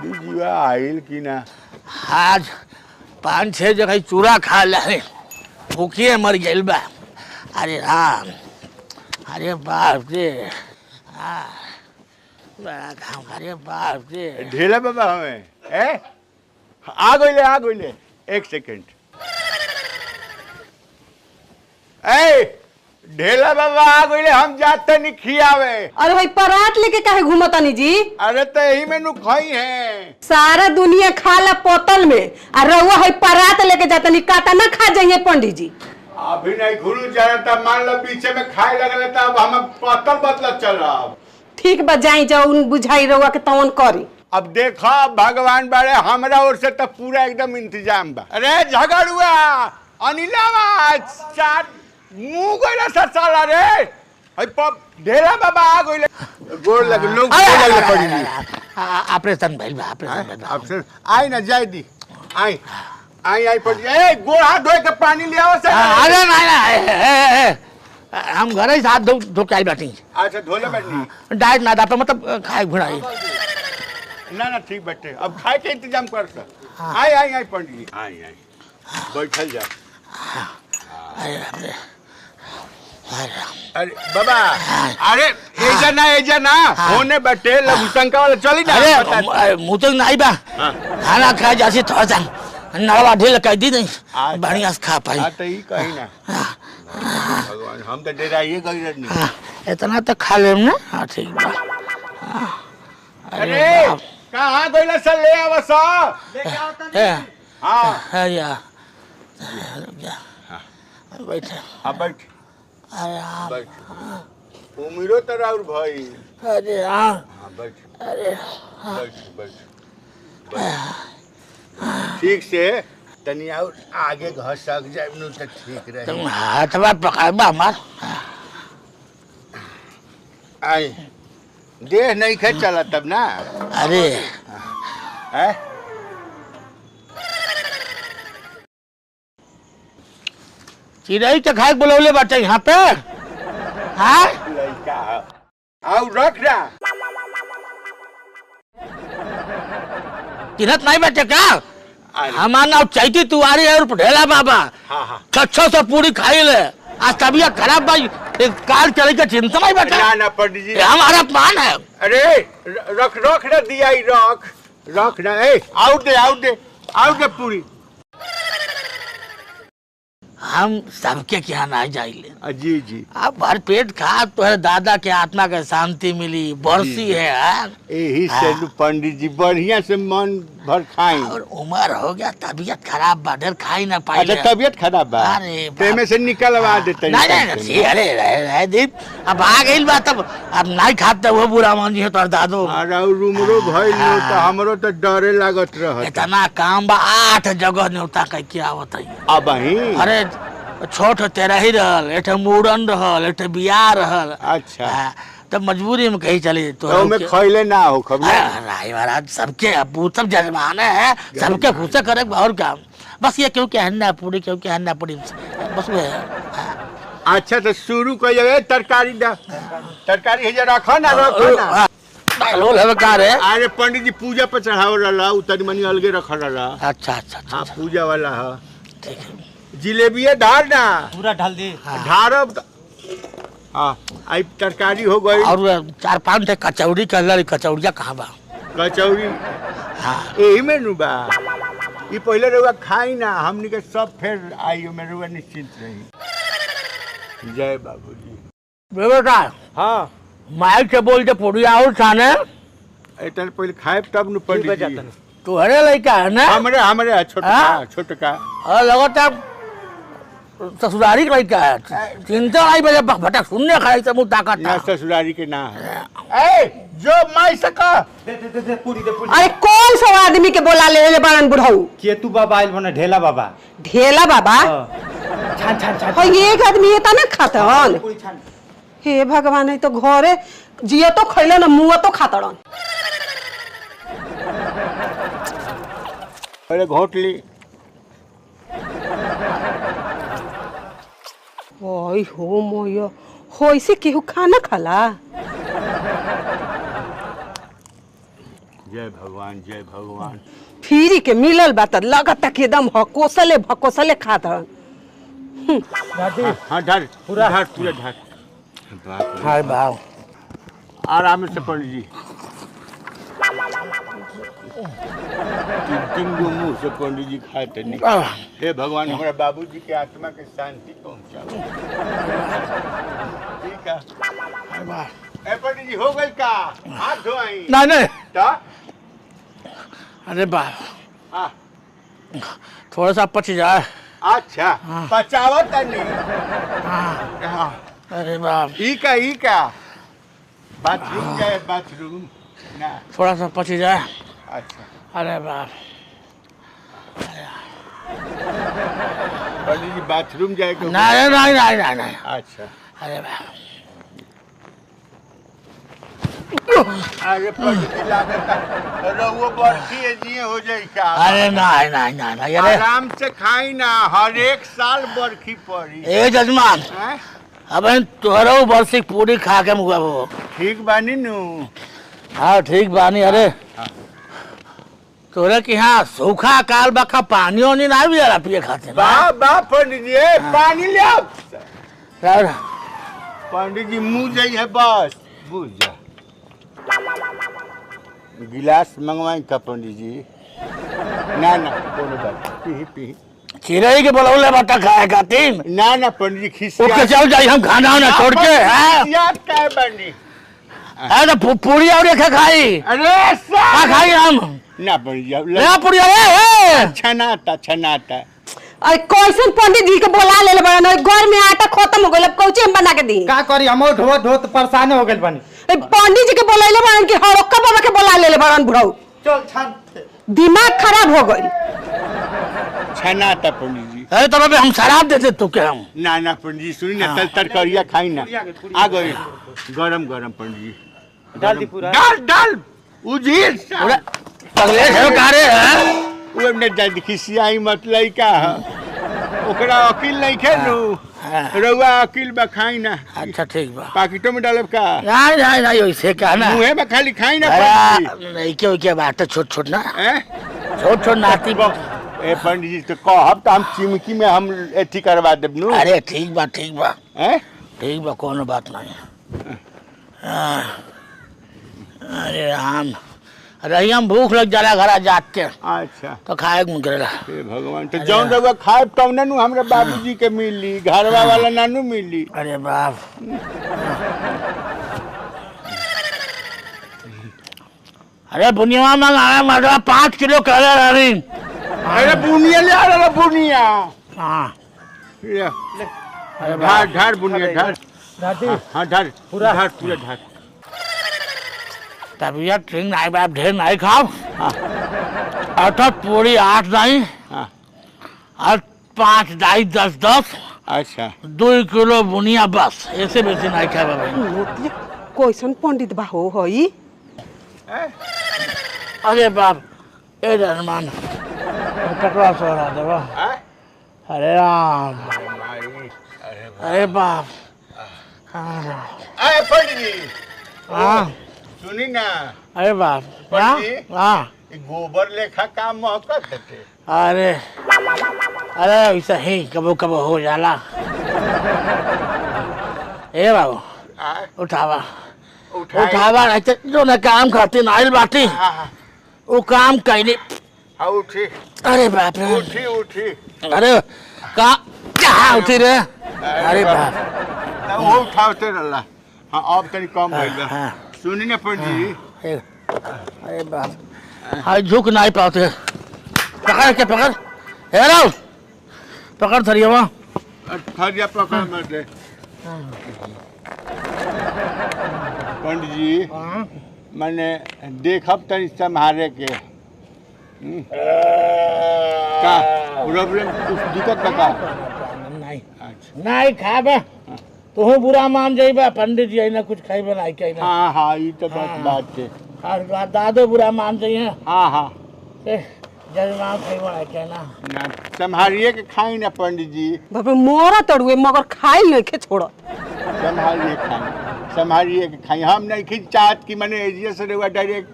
पंडित जी आइल की ना? आज 5-6 जगह चूरा खा ले, भूखिए मर गइल बा। अरे राम, अरे बाप रे, बड़ा काम। अरे बाप रे, ढेला बाबा हमें आ गइले 1 सेकंड। ढेला बाबा आ गइले, हम जाते नहीं खियावे। अरे भाई परात लेके काहे घूमतानी जी? अरे तो यही मेनू खाई है। सारा दुनिया खाला पोतल में, और रउआ है परात लेके जातनी, काटा ना खा जाइए पंडित जी। अभी नहीं घुलू जाना, मान लो पीछे में खाए लगले तब हम पतल बतल चल रहा। ठीक बा, जाई जाओ बुझाई रउआ के तवन करी। अब देखो भगवान बड़े, हमरा ओर से तो पूरा एकदम इंतजाम बा। अरे झगड़ुआ अनिलावा चार मुंह गइला साला रे। ढेला बाबा आ गइले, गोड़ लग लोग पड़ी। ऑपरेशन भइल बा, ऑपरेशन आई ना जाय दी, आई पड़ी। गोड़ हाथ धोए के पानी ले आओ सर। अरे नहीं, हम घर ही हाथ धो के आई बैठी। अच्छा धोले बैठी, डाइट ना दापे मतलब खाए घुड़ाई ना ठीक बैठे। अब खाए के इंतजाम कर सर। आई पंडित जी, आई बैठल जा। अरे बाबा, अरे एजा ना होने बैठे लघुशंका वाला चली ना। अरे मुँह तो नहीं बा, खाना खाए जैसे थोड़ा सा नड़वा ढील कर दी नहीं, बढ़िया से खा पाई। तो ही कहीं ना भगवान, हम तो डेरा ये गई नहीं। इतना तो खा लेम ना। हाँ ठीक बा। अरे कहाँ गइला सर, ले आवा सर, लेके आओ तनी। हां या बैठ। हां बैठ। अरे हाँ बैठ, उमिरो तो राउर भाई। अरे हाँ बैठ। अरे बैठ। ठीक से तनी और आगे घसक जाए नु तो ठीक रहे। तुम हाथ बार पकड़बा हमार। आई देह नहीं खे चला तब ना। अरे है चिड़ै के खाए बोलौले बाटे यहाँ पे। हाँ लड़का आओ रख रहा। चिन्हत नहीं बाटे क्या? हमारा नाम चैती तुआरी है और ढेला बाबा। हाँ 600 पूरी खाई ले, आज तबीयत खराब भाई, काल चले के चिंता नहीं बाटे। ना पंडित जी, हमारा अपमान है। अरे रख ना दिया ही रख ना। आउट दे पूरी। हम सबके यहाँ ना जाइले। जी आप भर पेट खा तो है, दादा के आत्मा के शांति मिली, बरसी है यही से पंडित जी बढ़िया से मन भर खाई। और उम्र हो गया, तबीयत खराब बा, ढेर खाई ना पाई। अच्छा तबीयत खराब बा, अरे तेमे से निकलवा देते। नहीं अरे रह दीप, अब आ गई बा तब अब नहीं खाते वो बुरा मान जी तो दादो। अरे रूमरो भइल तो हमरो तो डरे लागत रह। इतना काम बा, 8 जगह न्योता कह के आवत है। अब ही अरे छोट तेरा ही रहल, एक मूड़न रहल, एक बियाह रहल। अच्छा तब मजबूरी में कहीं चले तो में खैले ना हो खबर। राय महाराज सबके अबू सब जजमाने हैं, सबके खुशे करे और काम। बस ये क्यों कहना पूरी, क्यों कहना पूरी, बस वो है। अच्छा तो शुरू कर जाए। तरकारी है जरा रखो ना लोल है का रे। अरे पंडित जी पूजा पर चढ़ाओ रहा, उतनी मनी अलगे रखा रहा। अच्छा हाँ पूजा वाला है। ठीक है, जिलेबी धार ना पूरा ढाल दे। ढारब। हाँ आई तरकारी हो गई। और 4-5 कचौड़ी कर, कचौड़िया कहाँ बा? कचौड़ी हाँ यही में नु बा। ये पहले रुआ खाई ना, हमनी के सब फिर आई में रुआ निश्चिंत रही। जय बाबूजी। बेटा हाँ माइक से बोल के पूरी और खाने इतने पहले खाए तब नु पंडित जी। तू हरे लड़का है ना? हमारे छोटका और लगता ससुरारी का लड़का है। चिंता आई बजे भटक सुनने खाई से मुँह ताकत ना ससुरारी के ना है। जो माई सका दे पूरी दे पूरी। अरे कौन सा आदमी के बोला ले बारन बुढ़ऊ? केतु बाबा आइल बने, ढेला बाबा। ढेला बाबा? छान और एक आदमी ये ना खाता हन। हे भगवान, है तो घरे जिया तो खैले ना, मुँह तो खातड़न। पहले घोट ली। ओय हो मोयो, होइसे केहू खाना खाला? जय भगवान जय भगवान। फ्री के मिलल बा त लगता कि एकदम हकोसले भकोसले खात हन। दादी हाँ धर पूरा। धर पूरा धर। बाप रे। हाय बाप आराम से पंडित जी। तीन गो मुंह से पंडित जी खाते नहीं। हे भगवान हमारे बाबूजी के आत्मा के शांति पहुंचाओ। ठीक है। हाय बाप। ए पंडित जी हो गई का? हाथ धोई। नहीं तो अरे बाप हाँ थोड़ा सा पच जाए। अच्छा पचावत नहीं। हाँ अरे बाप ई का बाथरूम जाए बाथरूम ना। थोड़ा सा पच जाए। अच्छा अरे बाप पंडित जी बाथरूम जाए को नहीं। अच्छा अरे बाप अरे पंडित जी लागत रहुओ बर्फी है जी हो जाए का? अरे नहीं अरे आराम से खाई ना हर एक साल बर्फी पड़ी। ए जजमान हैं? अब तोहरो बरसी पूरी खा के मुआ वो। ठीक बानी नु। हाँ ठीक बानी। अरे तोरे के यहाँ सूखा काल बखा पानी वानी ना भी जरा पिए खाते बा पंडित जी पानी ले आओ। ना पंडित जी मुँह जाई है बस बुझ जा। गिलास मंगवाई का पंडित जी? ना कोनो बात पी चिड़ै के बोलौले बता खाए खातिर ना पंडित जी खिसिया ओके चल जाई हम खाना वाना छोड़ के। याद का बनी। अरे तो पूरी और खा खाई। अरे खा खाई हम ना पंडित जी ले पूरी ए छनाता। अरे कैसन पंडित जी के बोला ले बड़न घर में आटा खत्म हो गइल अब कौचे हम बना के दी। का करी हम ढोत परेशान हो गइल बानी। पंडित जी के बोलैले बड़न कि हड़क्का बाबा के बोला ले बड़न बुढ़ऊ। चल छान दिमाग खराब हो गइल। छनाता पंडित जी। अरे तब हम शराब देते तो के हम ना पंडित जी सुनी ना तरकरिया खाई ना। आ गई गरम पंडित जी। डाल दी पूरा। डाल उजीर पूरा पगले है कारे हैं। वो ने जल्दी खिसियाई मत लई का ओकरा अकील नहीं खेलू। रउआ अकील बा खाई ना। अच्छा ठीक बा पाकिटों में डालब का? नहीं वैसे कहना मुँहे में खाली खाई ना। नहीं क्या बात है छोट ना हैं? छोट नाती ए पंडित जी तो कहब तो हम चिमकी में हम एथी करवा देब नु। अरे ठीक बा हैं? ठीक बा कोनो बात नहीं। अरे हम रही हम भूख लग जाला घरा जात के अच्छा तो खाए के मन करेला। हे भगवान तो जौन रउआ खाए तौने नु हमरा बाबूजी के मिली घरवा वाला नानू मिली। अरे बाप अरे बुनिया मंगाया मर्दवा 5 किलो करे रही। अरे बुनिया ले आ रहा बुनिया। हाँ ले ढार बुनिया ढार। दादी हाँ ढार पूरा। ढार। तबीयत ठीक नहीं बाप ढेर नहीं खाओ। अर्थात पूरी 8 नहीं हाँ और 5 दाई 10 अच्छा 2 किलो बुनिया बस ऐसे बेसी नहीं खाए बाबा। कैसन पंडित बा हो हई। अरे बाप ए जजमान टकरा सोरा देवा। अरे राम अरे बाप अरे पंडित जी हाँ सुनी ना। अरे बाप पंडित हाँ जी गोबर लेखा काम महकत थे। अरे ऐसा ही कबो हो जाला। ए बाबू उठावा नहीं तो जो न काम करती नाइल बाटी वो काम कैली। उठी अरे बाप रे उठी अरे कहाँ उठी रे। अरे बाप वो उठाते रहला। हाँ अब तनी कम भइल बा। हाँ। सुनी ना पंडित जी अरे बाप हाँ झुक नहीं पाते। पकड़ हेलो पकड़ थरिया वहाँ थरिया पकड़ मत दे पंडित जी। मैंने देखब तनी संभारे के का प्रॉब्लम कुछ दिक्कत बता। नहीं नहीं खाबे तू बुरा मान जाइबा पंडित जी ना कुछ खाइबे नहीं कहना। हाँ ये तो बात है। और दादो बुरा मान जाइए। हाँ जजमान खाइबे नहीं कहना। ना संभारिए के खाई ना पंडित जी। बाबा मोरा तड़ुए मगर खाई नहीं के छोड़। संभारिए के खाई हम नहीं खी चाहत कि मैंने एजिया से रेवा डायरेक्ट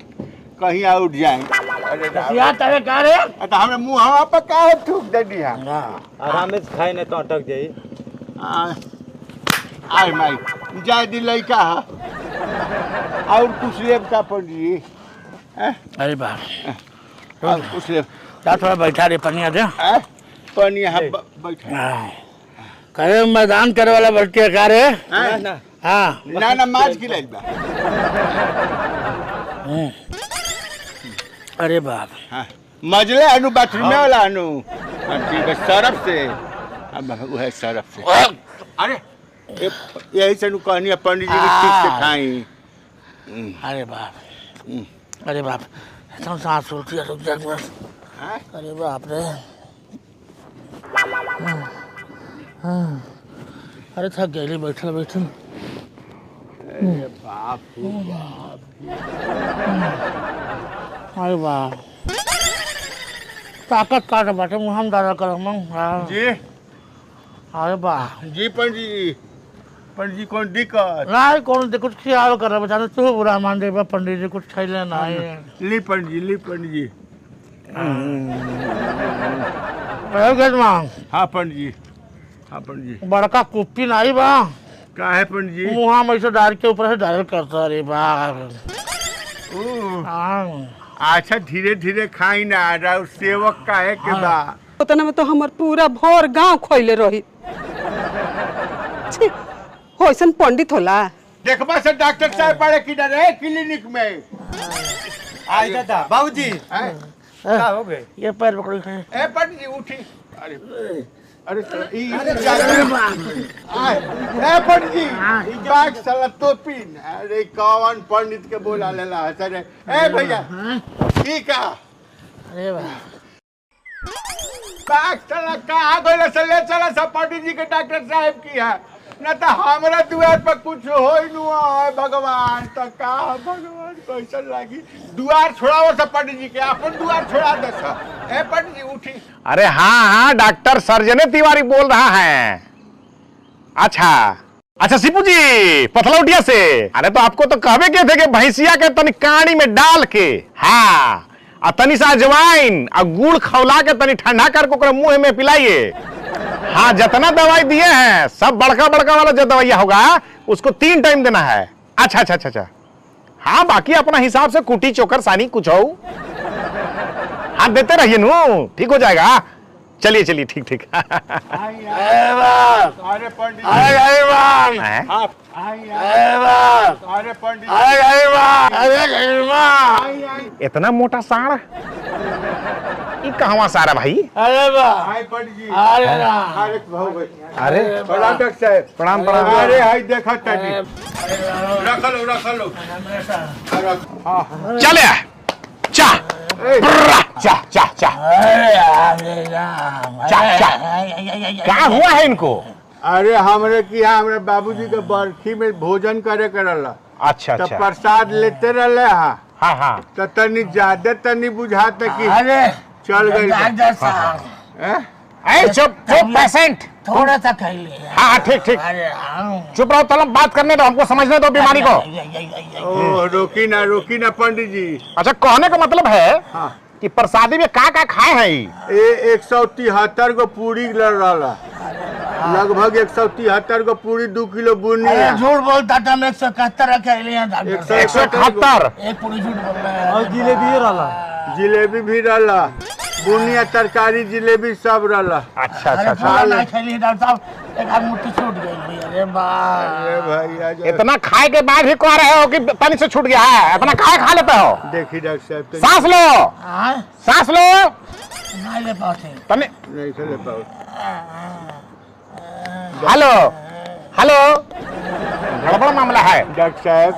कहीं और जाए। अरे या तवे का रे तो हमें मुँह हवा पर काहे थूक दे दिया। आराम से खाए नहीं तो अटक जाई। आय माई जाए दी लड़का और कुछ लेब का पड़ी। अरे बाप और कुछ लेब जा थोड़ा बैठा रे पनिया दे पानी यहाँ बैठा करे मैदान करे वाला बैठे का रे ना हाँ ना माछ गिराई बा। अरे बाप हाँ मजले अनु बाथरूम में वाला अनु। ठीक है सरफ से अब वह सरफ से। अरे यही से कहनी पंडित जी ठीक से खाई। अरे बाप एकदम सांस उल्टी रुक जा। अरे बाप रे अरे थक गई बैठल बैठल। अरे बाप अरे बाप ताकत काट बाटे मुँह हम दादा कर जी। अरे बाप जी पंडित जी कौन दिक्कत नहीं कौन दे कुछ ख्याल कर बेचारा तू बुरा मान दे पंडित जी कुछ खैले नहीं। ली पंडित जी हाँ पंडित जी बड़का कुप्पी नहीं बा का है पंडित जी। मुँह में ऐसे डाल के ऊपर से डायल करता रे बाप। अच्छा धीरे धीरे खाई ना राव सेवक का है के बा। उतना में तो हमर पूरा भोर गांव खोइले रही। छी, होइसन पंडित होला। देखबा से डॉक्टर साहब पड़े कि ना रे क्लिनिक में। आई दादा बाबूजी हैं? क्या हो गए? ये पैर पकड़ के ए पंडित जी उठी। अरे अरे पंडित जी बाग साला टोपी अरे कौन पंडित के बोला लेला है सर। ए भैया ठीक है अरे बाप बाग साला कहाँ गइल से ले चला सब पंडित जी के डॉक्टर साहब की है न तो हमारा द्वार पर कुछ हो ही नहीं। भगवान तो का भगवान कैसा लगी द्वार छोड़ाओ सब पंडित जी के अपन द्वार छोड़ा दे सब। ए पंडित जी उठी। अरे हाँ डॉक्टर सर्जने तिवारी बोल रहा है। अच्छा सिपू जी पथलौटिया से। अरे तो आपको तो कहवे के थे कि भैंसिया के तनी कानी में डाल के हाँ तनी सा अजवाइन और गुड़ खौला के तनी ठंडा करके मुंह में पिलाइए। हाँ जितना दवाई दिए हैं सब बड़का वाला जो दवाइया होगा उसको 3 टाइम देना है। अच्छा हाँ बाकी अपना हिसाब से कुटी चोकर सानी कुछ हो हाँ देते रहिए नू ठीक हो जाएगा। चलिए ठीक। अरे पंडित अरे पंडित इतना मोटा साड़ ये कहवा सारा भाई। अरे बाप हाय पंडित जी अरे अरे प्रणाम डॉक्टर साहब। प्रणाम अरे हाय देखा तनी रख लो चले चाह क्या हुआ है इनको। अरे हमरे की हमरे बाबूजी के बरखी में भोजन करे करला। अच्छा तो प्रसाद लेते रहले हाँ तो तनी ज्यादा तनी बुझाते कि अरे चल गई। चुप पेशेंट थोड़ा सा खाई ले। हाँ ठीक चुप रहो तलब बात करने दो हमको समझने दो बीमारी को। ओ रोकी ना पंडित जी। अच्छा कहने का मतलब है हाँ। कि प्रसादी में का खाए हैं। 173 को पूरी लड़ लगभग 173 को पूरी 2 किलो बुनिया। झूठ बोलता था मैं 171 खाई लिया। 171 एक पूरी झूठ बोल रहा है। और जिलेबी भी रहला बुनिया तरकारी जिलेबी सब रहला। अच्छा खाई लिया डॉक्टर साहब एक आध मुट्ठी छूट गई। अरे भैया इतना खाए के बाद भी कह रहे हो कि पानी से छूट गया है। इतना खा लेते हो। देखिए डॉक्टर साहब सांस लो नहीं ले पाते नहीं ले पाओ। हेलो गड़बड़ मामला है। डॉक्टर साहब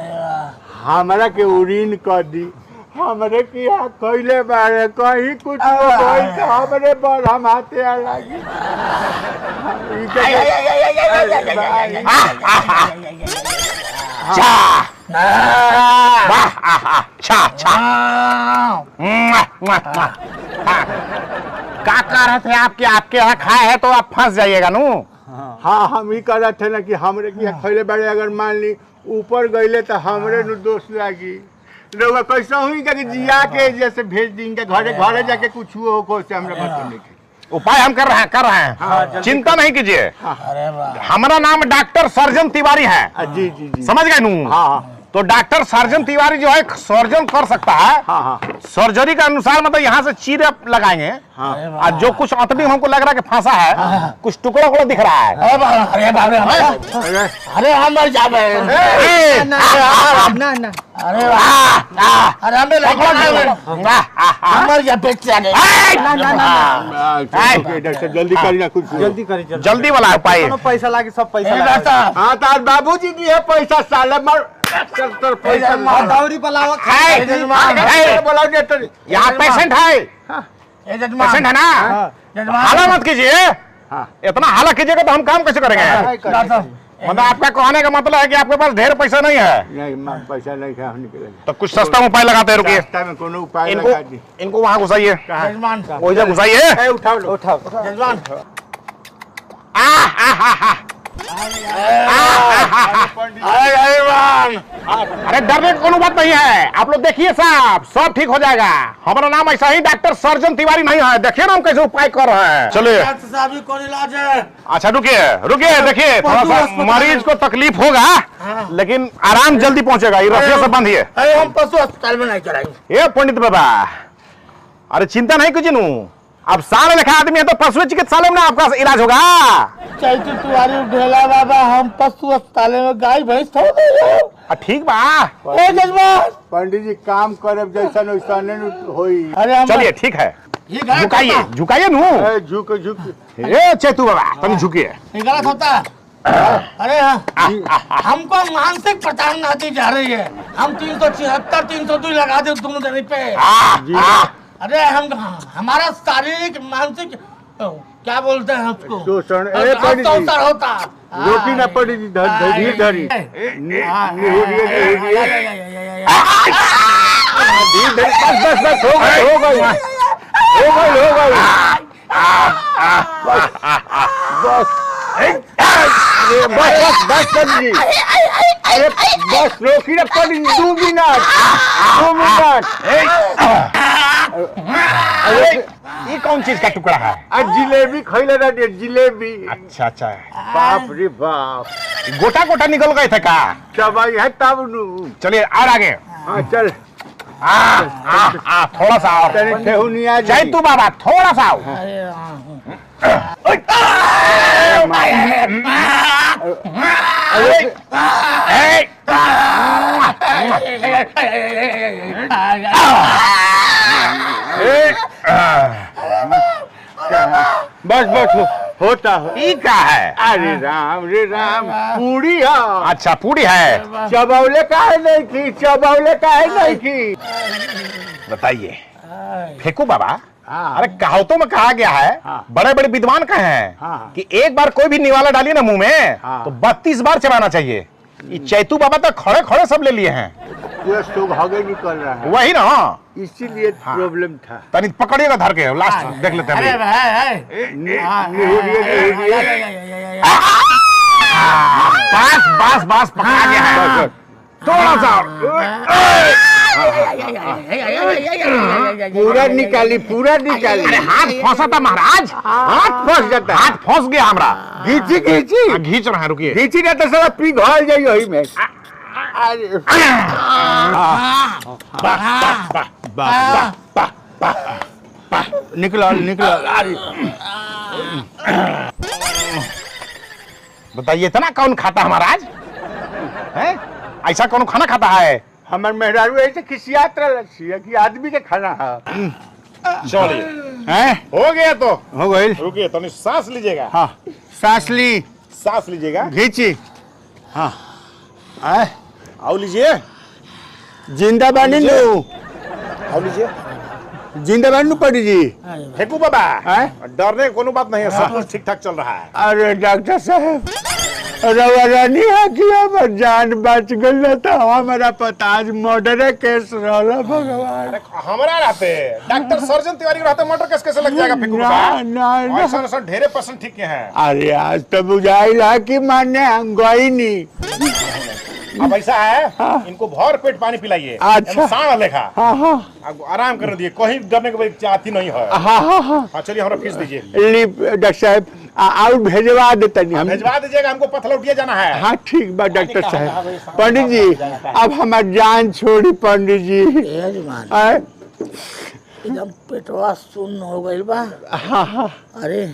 हमारा के उरीन कर दी हमरे की कैले बारे कहीं कुछ हमरे पर हम हाथे आ लगी। क्या कह रहे थे आपके यहाँ खाए है तो आप फंस जाइएगा नू। हाँ हम ही कह रहे थे ना कि हमरे की खैले बारे अगर मान ली ऊपर गईले तो हमरे नु दोष लागी रउआ कैसा हुई कि जिया के जैसे भेज देंगे घरे घरे जाके कुछ हो को से हमरा मतलब नहीं उपाय हम कर रहे हैं चिंता नहीं कीजिए। अरे वाह हमारा नाम डॉक्टर सर्जन तिवारी है। जी जी जी समझ गए नू? हाँ तो डॉक्टर सर्जन तिवारी जो है सर्जन कर सकता है। हाँ सर्जरी के अनुसार मतलब यहाँ से चीरे लगाएंगे और जो कुछ अंतड़ी हमको लग रहा है कि फंसा है कुछ टुकड़ा उकड़ा दिख रहा है। अरे बाप रे अरे हम मर जाबे ना ना अरे वाह अरे हमें हम मर जा पेट से डॉक्टर जल्दी करिए कुछ जल्दी करी जल्दी वाला उपाय कोनो पैसा लागे सब पैसा लागे हाँ तार बाबूजी दिए पैसा साले मर पैसा दौरी पलावा बोलाओ डॉक्टर यहाँ पेशेंट है पेशेंट है ना हाला मत कीजिए। इतना हाला कीजिएगा तो हम काम कैसे करेंगे? मतलब आपका कहने का मतलब है कि आपके पास ढेर पैसा नहीं है। नहीं पैसा नहीं है निकले तो कुछ सस्ता उपाय लगाते हैं। रुकिए रास्ता में कोनो उपाय लगा दी इनको वहां घुसाइए वही जगह घुसाइए। उठाओ लो उठाओ अरे डरने की कोनो बात नहीं है। आप लोग देखिए साहब सब ठीक हो जाएगा। हमारा नाम ऐसा ही डॉक्टर सर्जन तिवारी नहीं है। देखिए ना हम कैसे उपाय कर रहे हैं। चलिए साहब कौन इलाज है? अच्छा रुकिए रुकिए देखिए थोड़ा सा मरीज को तकलीफ होगा लेकिन आराम जल्दी पहुंचेगा। ये रस्सियों से बांधिए। अरे हम पशु अस्पताल में नहीं कराएंगे। ये पंडित बाबा अरे चिंता नहीं कीजिए नू। अब सारे लिखा आदमी है तो पशु चिकित्सालय में आपका इलाज होगा। चैतू तिवारी ढेला बाबा हम पशु अस्पताल में गाय भैंस थोड़ दे। ठीक बा ए जजमान पंडित जी काम करब जैसा वैसा होई। अरे हम चलिए ठीक है झुकाइए झुकाइए नू। झुक झुक ए चेतू बाबा तुम झुकिए। गलत होता है। अरे हमको मानसिक प्रताड़ना जा रही है। हम 376 302 लगा दे दोनों जने पे। अरे हम हमारा शारीरिक मानसिक क्या बोलते हैं उसको शोषण अत्याचार होता। रोकी ना पड़ी धीरे धरी बस बस हो गई हो गई हो गई हो गई बस बस बस बस जी अरे बस रोकी ना पड़ी 2 मिनट 2 मिनट। ये कौन चीज का टुकड़ा है? जिलेबी खैले ना जिलेबी। अच्छा अच्छा बाप रे बाप गोटा गोटा निकल गए थे का? दवाई है तब नू। चलिए और आगे हाँ चल थोड़ा सा और ठेहुनिया जय तू बाबा थोड़ा सा बस बस होता हो। ये क्या है? अरे राम पूरी है। अच्छा पूरी है। चबौले का है नहीं की चबौले का है नहीं की बताइए फेंकू बाबा। अरे कहावतों में कहा गया है बड़े बड़े विद्वान कहे हैं कि एक बार कोई भी निवाला डालिए ना मुंह में तो 32 बार चबाना चाहिए। ये चैतू बाबा तो खड़े खड़े सब ले लिए हैं। पूरा सुबह निकल रहा है वही ना इसीलिए प्रॉब्लम था। तनी पकड़िएगा धर के लास्ट देख लेते हैं। बस बस बस पकड़ा गया है। थोड़ा सा पूरा निकाली अरे हाथ फंसा था महाराज। हाथ फंस जाता है। हाथ फंस गया हमारा। घींची घींच रहे हैं रुकिए। घींची ना तो सारा पिघल जाइए वही में। अरे निकला बताइए इतना कौन खाता हमारा आज है? ऐसा कौन खाना खाता है? हमारे मेहरारू ऐसे खिसियात रहा कि आदमी के खाना है। चलिए हैं हो गया तो हो गई। रुकिए तो सांस लीजिएगा। हाँ सांस ली सांस लीजिएगा। घींची हाँ आओ लीजिए जिंदा बानी नु आओ लीजिए। जिंदा बानी पड़ी जी। फेंकू बाबा हैं? डरने की कोनो बात नहीं है। सब कुछ ठीक ठाक चल रहा है। अरे डॉक्टर साहब रवानी है कि हमार जान बच गई न तो हमारा पता आज मर्डर केस रहला भगवान। अरे हमारा रहते डॉक्टर सर्जन तिवारी रहते मर्डर केस कैसे लग जाएगा फेंकू बाबा? ऐसा ऐसा ढेरे पर्सन ठीक है। अरे आज तो बुझाइल है कि माने हम गई नहीं अब ऐसा है इनको भर पेट पानी पिलाइए। अच्छा। सांड लेखा हाँ हाँ आपको आराम करने दिए, कहीं डरने की चाहती नहीं है। हाँ हाँ हाँ हाँ चलिए हमारा फीस दीजिए। ली डॉक्टर साहब और भेजवा देते नहीं हम। भिजवा दीजिएगा, हमको पथलौटिया जाना है। हाँ ठीक बा डॉक्टर साहब। पंडित जी अब हमार जान छोड़ी पंडित जी। ए जवान आय, एकदम पेटवा सुन्न हो गइल बा। हाँ हाँ अरे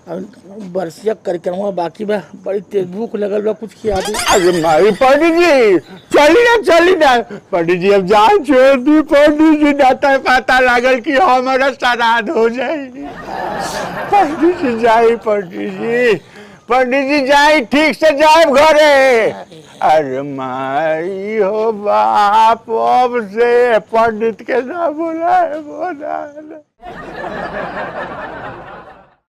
अब बरसिया कार्यक्रम बाकी बा, बड़ी तेज भूख लगल बा, कुछ खिया दे। अरे मारी पंडित जी चली ना पंडित जी अब जान छोड़ दी पंडित जी, ना पता लागल कि हमारा श्राद्ध हो जाएगी। पंडित जी जाए पंडित जी जाए, ठीक से जाए घरे। अरे माई हो बाप, अब से पंडित के ना बोला है बोला।